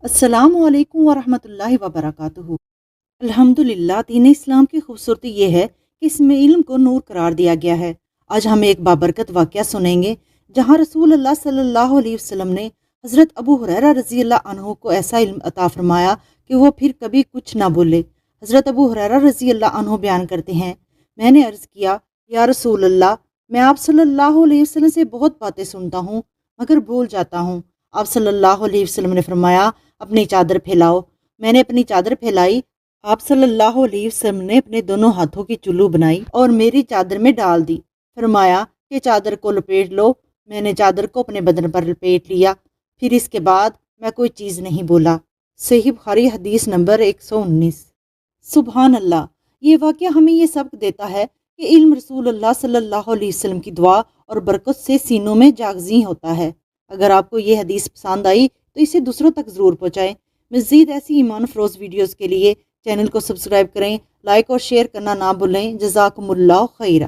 السلام علیکم ورحمۃ اللہ وبرکاتہ۔ الحمدللہ دین اسلام کی خوبصورتی یہ ہے کہ اس میں علم کو نور قرار دیا گیا ہے۔ آج ہم ایک بابرکت واقعہ سنیں گے جہاں رسول اللہ صلی اللہ علیہ وسلم نے حضرت ابو ہریرہ رضی اللہ عنہ کو ایسا علم عطا فرمایا کہ وہ پھر کبھی کچھ نہ بولے۔ حضرت ابو ہریرہ رضی اللہ عنہ بیان کرتے ہیں، میں نے عرض کیا، یا رسول اللہ، میں آپ صلی اللہ علیہ وسلم سے بہت باتیں سنتا ہوں مگر بھول جاتا ہوں۔ آپ صلی اللہ علیہ وسلم نے فرمایا، اپنی چادر پھیلاؤ۔ میں نے اپنی چادر پھیلائی۔ آپ صلی اللہ علیہ وسلم نے اپنے دونوں ہاتھوں کی چلو بنائی اور میری چادر میں ڈال دی۔ فرمایا کہ چادر کو لپیٹ لو۔ میں نے چادر کو اپنے بدن پر لپیٹ لیا، پھر اس کے بعد میں کوئی چیز نہیں بولا۔ صحیح بخاری حدیث نمبر 119۔ سبحان اللہ، یہ واقعہ ہمیں یہ سبق دیتا ہے کہ علم رسول اللہ صلی اللہ علیہ وسلم کی دعا اور برکت سے سینوں میں جاگزیں ہوتا ہے۔ اگر آپ کو یہ حدیث پسند آئی تو اسے دوسروں تک ضرور پہنچائیں۔ مزید ایسی ایمان افروز ویڈیوز کے لیے چینل کو سبسکرائب کریں، لائک اور شیئر کرنا نہ بھولیں۔ جزاکم اللہ خیرہ۔